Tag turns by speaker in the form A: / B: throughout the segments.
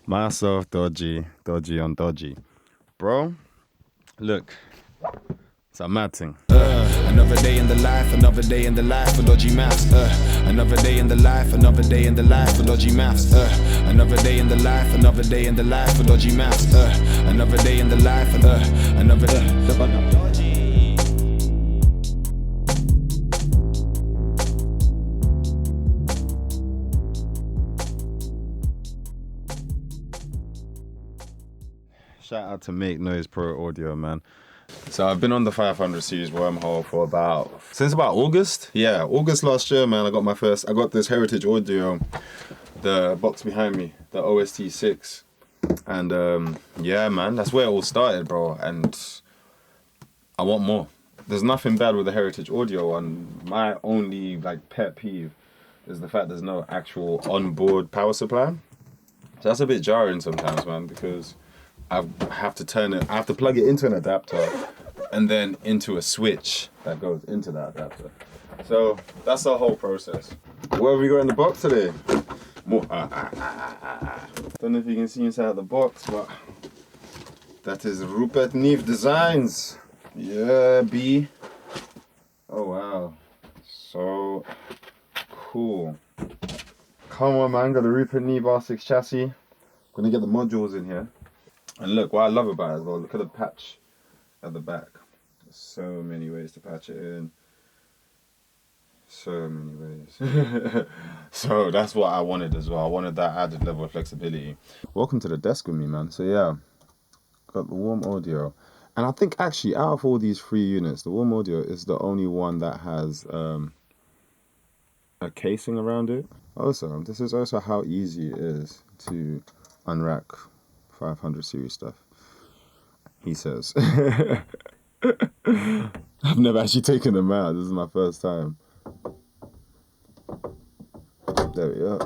A: Myself, dodgy on dodgy. Bro, look, it's a mad thing.
B: Another day in the life, another day in the life of DODGYMATHS. Another day in the life, another day in the life of DODGYMATHS. Another day in the life, another day in the life of DODGYMATHS. Another day in the life, another day.
A: Shout out to Make Noise Pro Audio, man. So I've been on the 500 series wormhole for since about August. Yeah, August last year, man. I got this Heritage Audio, the box behind me, the OST-6. And yeah, man, that's where it all started, bro. And I want more. There's nothing bad with the Heritage Audio one. My only like pet peeve is the fact there's no actual onboard power supply. So that's a bit jarring sometimes, man, because I have to plug it into an adapter and then into a switch that goes into that adapter. So that's the whole process. What have we got in the box today? More. Don't know if you can see inside the box, but that is Rupert Neve Designs. Yeah, B. Oh wow, so cool. Come on, man. Got the Rupert Neve R6 chassis. Gonna get the modules in here. And look, what I love about it as well, look at the patch at the back. There's so many ways to patch it in. So many ways. So that's what I wanted as well. I wanted that added level of flexibility. Welcome to the desk with me, man. So yeah, got the Warm Audio. And I think actually out of all these 3 units, the Warm Audio is the only one that has a casing around it. Also, this is also how easy it is to unrack 500 series stuff, he says. I've never actually taken them out. This is my first time. There we go.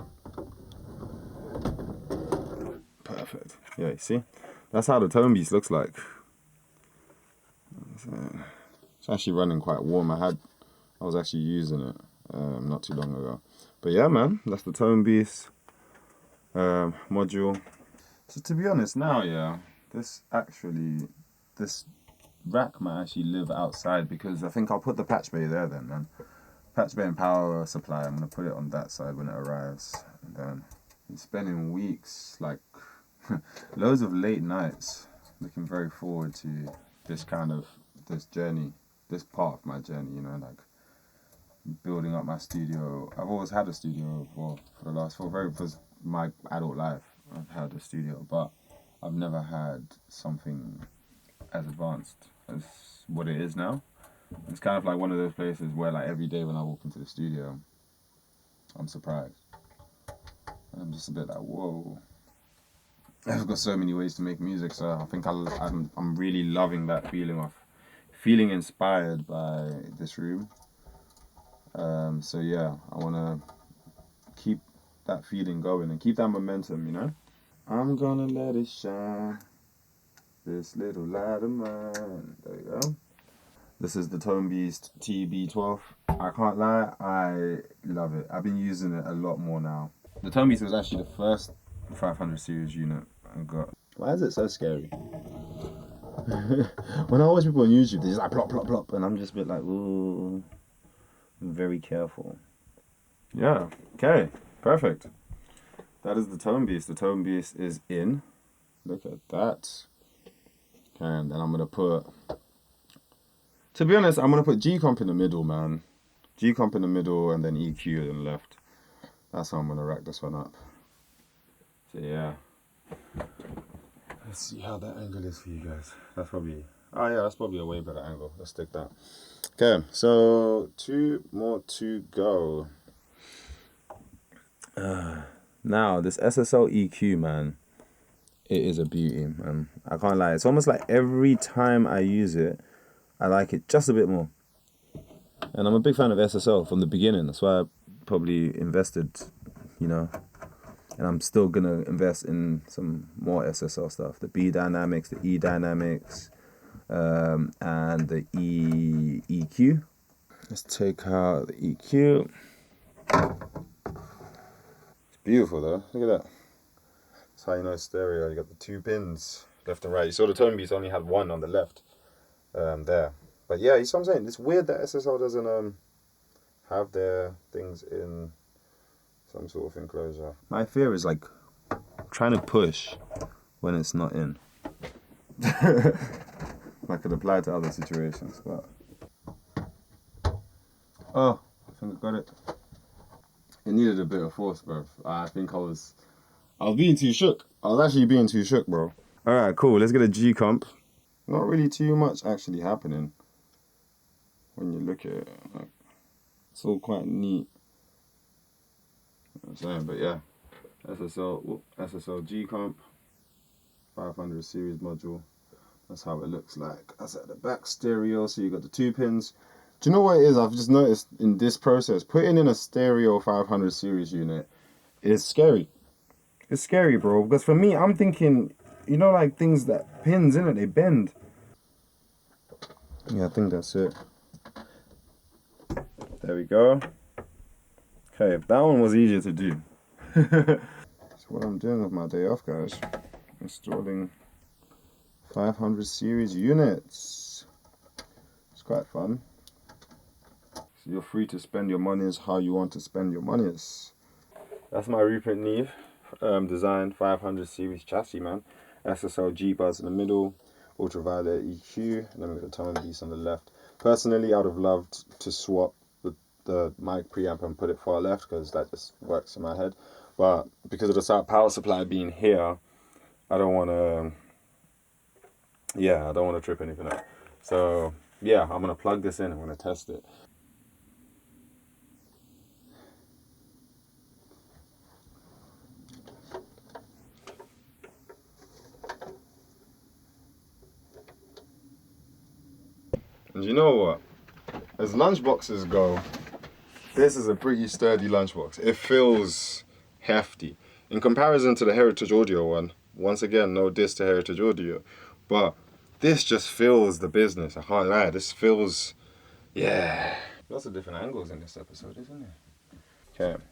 A: Perfect. Yeah, you see? That's how the Tone Beast looks like. It's actually running quite warm. I was actually using it not too long ago. But yeah, man, that's the Tone Beast module. So to be honest now, yeah, this rack might actually live outside, because I think I'll put the patch bay there then, man. Patch bay and power supply, I'm going to put it on that side when it arrives. And then I'm spending weeks, like loads of late nights, looking very forward to this journey, this part of my journey, you know, like building up my studio. I've always had a studio for my adult life. I've had a studio, but I've never had something as advanced as what it is now. It's kind of like one of those places where like every day when I walk into the studio, I'm surprised. I'm just a bit like, whoa. I've got so many ways to make music, so I think I'm really loving that feeling of feeling inspired by this room. So yeah, I want to keep that feeling going and keep that momentum, you know. I'm gonna let it shine, this little light of mine. There you go. This is the Tone Beast TB12. I can't lie, I love it. I've been using it a lot more now. The Tone Beast was actually the first 500 series unit I got. Why is it so scary? When I watch people on YouTube, they're just like plop, plop, plop, and I'm just a bit like, ooh, I'm very careful. Yeah, okay, perfect. That is the Tone Beast. The Tone Beast is in. Look at that. Okay, and then I'm going to put... To be honest, I'm going to put G-Comp in the middle, man. G-Comp in the middle and then EQ in the left. That's how I'm going to rack this one up. So yeah. Let's see how that angle is for you guys. That's probably... Oh yeah, that's probably a way better angle. Let's stick that. Okay, so 2 more to go. Now, this SSL EQ, man, it is a beauty, man. I can't lie. It's almost like every time I use it, I like it just a bit more. And I'm a big fan of SSL from the beginning. That's why I probably invested, you know. And I'm still going to invest in some more SSL stuff. The B dynamics, the E dynamics, and the EQ. Let's take out the EQ. Beautiful though, look at that. That's how you know it's stereo. You got the 2 pins left and right. You saw the tone piece only had 1 on the left there. But yeah, you see what I'm saying? It's weird that SSL doesn't have their things in some sort of enclosure. My fear is like trying to push when it's not in. That could apply to other situations, but oh, I think I got it. It needed a bit of force, bro. I think I was being too shook. I was actually being too shook, bro. Alright, cool. Let's get a G comp. Not really too much actually happening when you look at it. Like, it's all quite neat. You know what I'm saying? But yeah, SSL G comp, 500 series module. That's how it looks like. That's at the back stereo. So you got the 2 pins. Do you know what it is? I've just noticed in this process, putting in a stereo 500 series unit is scary. It's scary, bro. Because for me, I'm thinking, you know, like things that pins in it, they bend. Yeah, I think that's it. There we go. Okay, that one was easier to do. That's what I'm doing with my day off, guys. Installing 500 series units. It's quite fun. So you're free to spend your monies how you want to spend your monies. That's my Rupert Neve Design 500 series chassis, man. SSL G buzz in the middle, ultraviolet EQ, and then we got the tone piece on the left. Personally, I would have loved to swap the mic preamp and put it far left because that just works in my head. But because of the power supply being here, I don't want to. Yeah, I don't want to trip anything up. So yeah, I'm gonna plug this in. I'm gonna test it. And you know what? As lunchboxes go, this is a pretty sturdy lunchbox. It feels hefty. In comparison to the Heritage Audio one, once again, no diss to Heritage Audio, but this just feels the business. I can't lie. This feels, yeah. Lots of different angles in this episode, isn't there? Okay.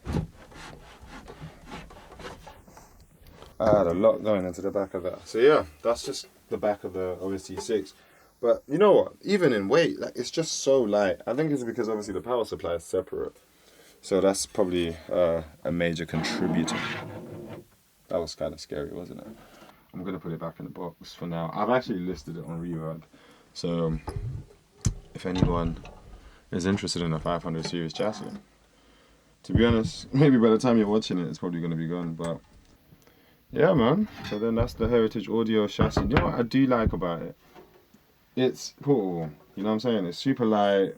A: I had a lot going into the back of that. So yeah, that's just the back of the OST-6. But you know what? Even in weight, like it's just so light. I think it's because obviously the power supply is separate. So that's probably a major contributor. That was kind of scary, wasn't it? I'm going to put it back in the box for now. I've actually listed it on Reverb. So if anyone is interested in a 500 series chassis, to be honest, maybe by the time you're watching it, it's probably going to be gone. But yeah, man. So then that's the Heritage Audio chassis. You know what I do like about it? It's cool. You know what I'm saying? It's super light.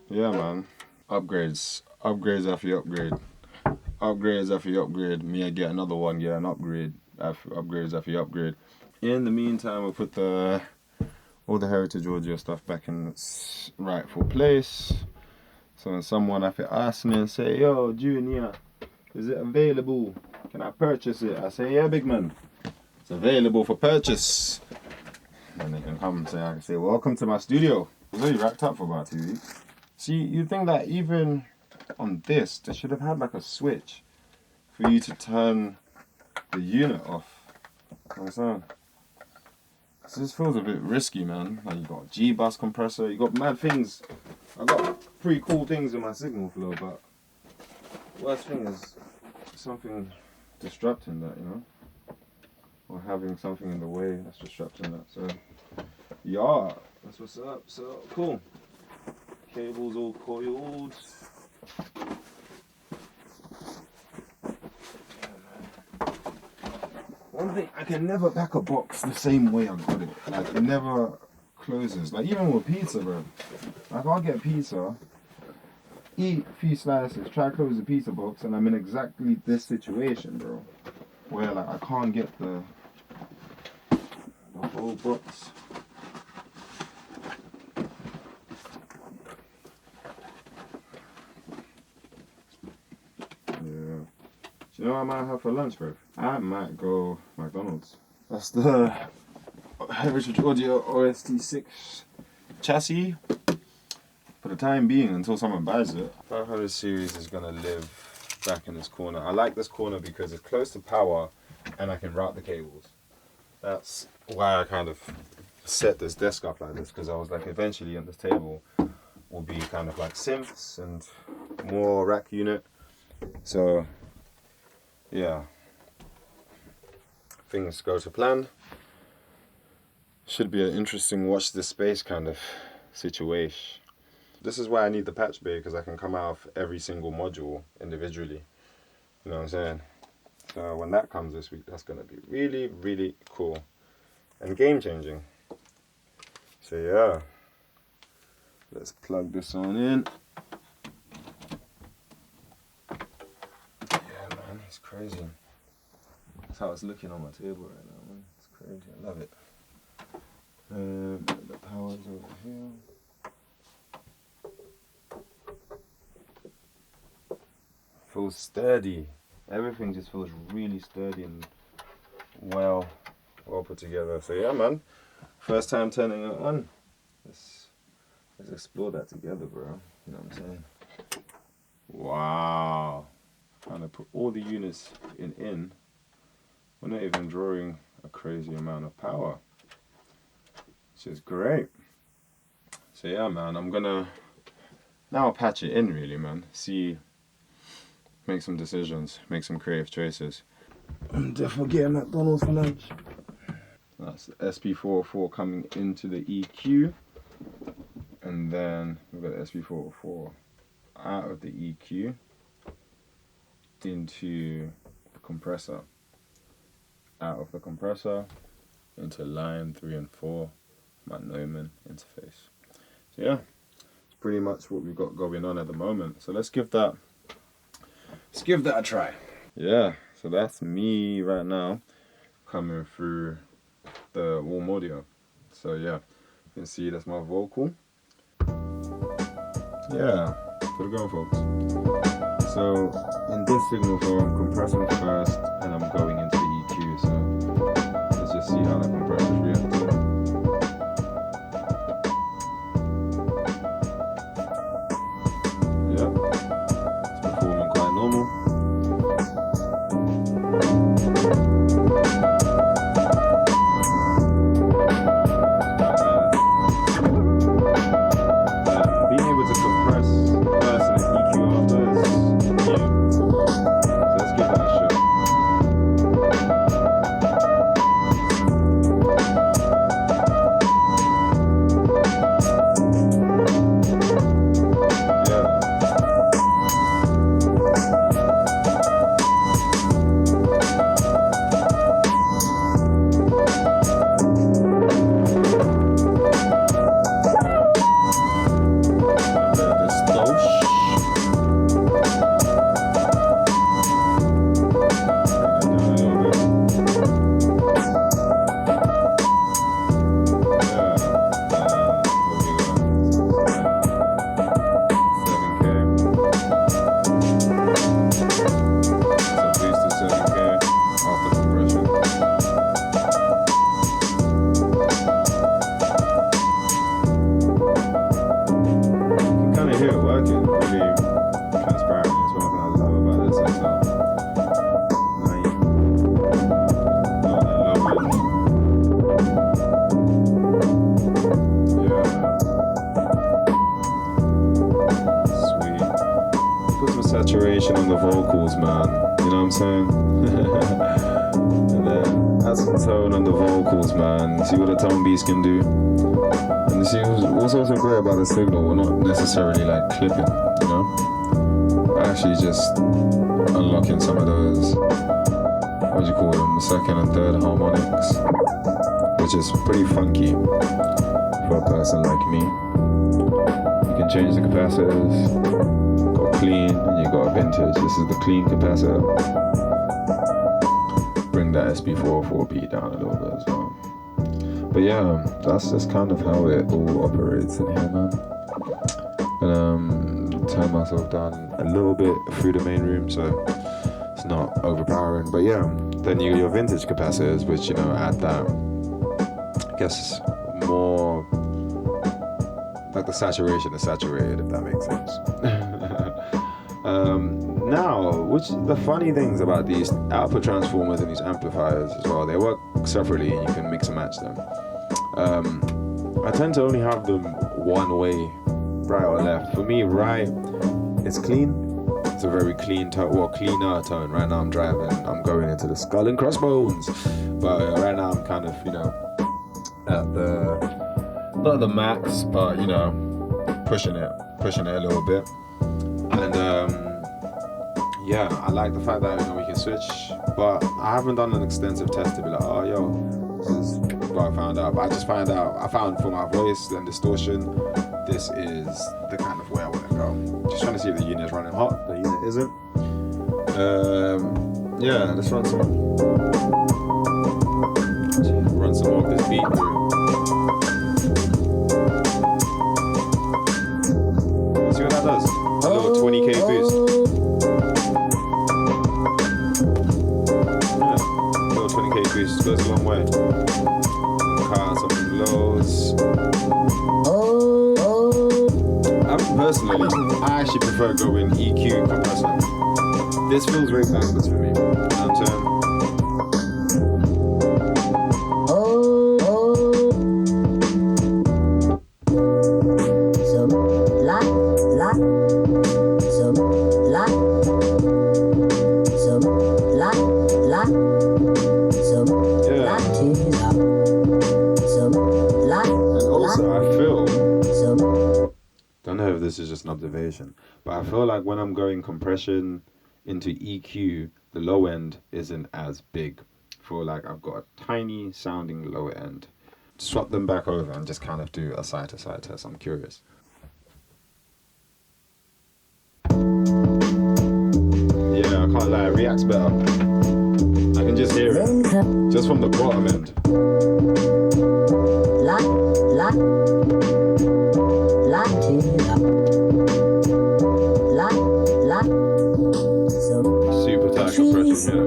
A: Yeah, man. Upgrades after you upgrade. Upgrades after you upgrade. Me, I get another one, get an upgrade. Upgrades after you upgrade. In the meantime, we'll put all the Heritage Audio stuff back in its rightful place. So when someone if it asks me and say, yo, Junior, is it available? Can I purchase it? I say, yeah, big man. It's available for purchase. And they can come and say, I can say, welcome to my studio. It was only racked up for about 2 weeks. See, you'd think that even on this, they should have had like a switch for you to turn the unit off. You know what I'm saying? So this feels a bit risky, man. Like you got a G-bus compressor, you got mad things. I got pretty cool things in my signal flow, but worst thing is something disrupting that, you know? Or having something in the way that's disrupting that. So yeah, that's what's up. So cool. Cables all coiled. One thing, I can never pack a box the same way I got it. Like it never closes. Like even with pizza, bro. Like I'll get pizza, eat a few slices, try to close the pizza box, and I'm in exactly this situation, bro. Where like I can't get the whole box. Yeah. Do you know what I might have for lunch, bro? I might go McDonald's. That's the Heritage Audio OST-6 chassis. For the time being, until someone buys it. 500 series is gonna live back in this corner. I like this corner because it's close to power and I can route the cables. That's why I kind of set this desk up like this, because I was like, eventually on this table will be kind of like synths and more rack unit. So yeah, things go to plan. Should be an interesting watch this space kind of situation. This is why I need the patch bay, because I can come out of every single module individually. You know what I'm saying? So when that comes this week, that's going to be really, really cool and game changing. So yeah, let's plug this on in. Yeah, man, it's crazy. That's how it's looking on my table right now, man. It's crazy. I love it. The power's over here. Feels sturdy. Everything just feels really sturdy and well put together. So yeah, man, first time turning it on. Let's explore that together, bro. You know what I'm saying? Wow. Trying to put all the units in. We're not even drawing a crazy amount of power, which is great. So yeah, man, I'm gonna now patch it in, really, man. See, make some decisions, make some creative choices. I'm definitely getting McDonald's for lunch. That's the SP-404 coming into the EQ, and then we've got the SP-404 out of the EQ into the compressor, out of the compressor into line 3 and 4, my Neumann interface. So yeah, it's pretty much what we've got going on at the moment. So let's give that a try. Yeah, so that's me right now coming through the Warm Audio. So yeah, you can see that's my vocal. Yeah, put it going, folks. So in this signal flow, I'm compressing first and I'm going into the EQ. So let's just see how that compressor reacts. Yeah, it's performing quite normal. Saturation on the vocals, man. You know what I'm saying? And then add some tone on the vocals, man. See what the tone beast can do. And you see what's also great about the signal, we're not necessarily like clipping, you know? We're actually just unlocking some of those, what do you call them, the second and third harmonics, which is pretty funky for a person like me. You can change the capacitors. Clean, and you got a vintage. This is the clean capacitor. Bring that SP-404 beat down a little bit as well. But yeah, that's just kind of how it all operates in here, man. And turn myself down a little bit through the main room so it's not overpowering. But yeah, then you got your vintage capacitors, which, you know, add that, I guess, more like the saturation is saturated, if that makes sense.
C: Now, which the funny things about these output transformers and these amplifiers as well, they work separately and you can mix and match them. I tend to only have them one way, right or left. For me, right, it's clean. It's a very clean tone, well, cleaner tone. Right now I'm driving, I'm going into the skull and crossbones. But right now I'm kind of, you know, at the, not the max, but you know, pushing it a little bit. And yeah, I like the fact that, you know, we can switch, but I haven't done an extensive test to be like, oh yo, this is what I found out. But I found for my voice and distortion, this is the kind of way I want to go. Just trying to see if the unit is running hot. The unit isn't. Yeah, let's run some more of this beat through. Let's see what that does. A little 20k boost. Yeah, a little 20k boost goes a long way. Cut out some lows. Personally, I actually prefer going EQ compressor. This feels very backwards for me. You know what I'm saying? This is just an observation, but I feel like when I'm going compression into EQ, the low end isn't as big. I feel like I've got a tiny sounding lower end. Swap them back over and just kind of do a side to side test. I'm curious. Yeah, I can't lie, it reacts better. I can just hear it, just from the bottom end. Super tight compression,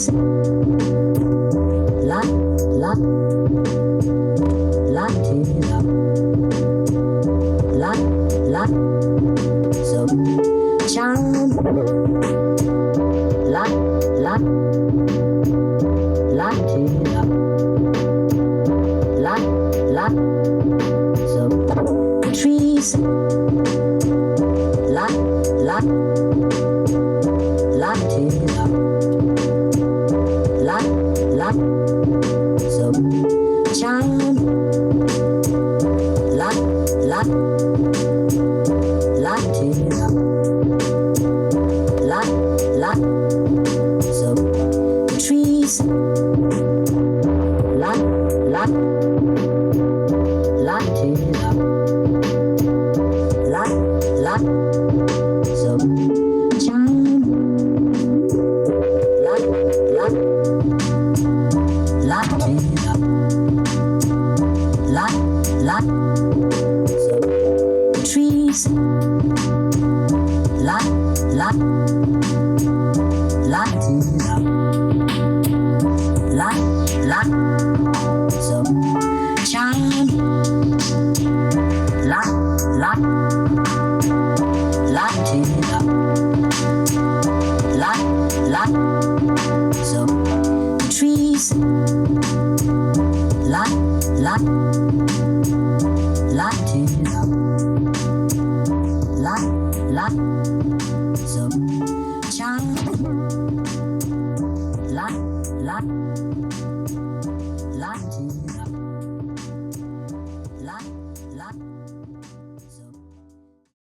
D: trees. La, la, la, la, la, so charm. La, la, la, la, la, so trees. La, la, la, la, la, so charm. La, la, la, la, la, so trees. La, la, la, la, la, so charm. La, la, la, la, la, so trees. La, la, la, la, la, so charm. La, la, la, la, la, so trees. La, la, la, la, la, so charm. La, la, la, la, la.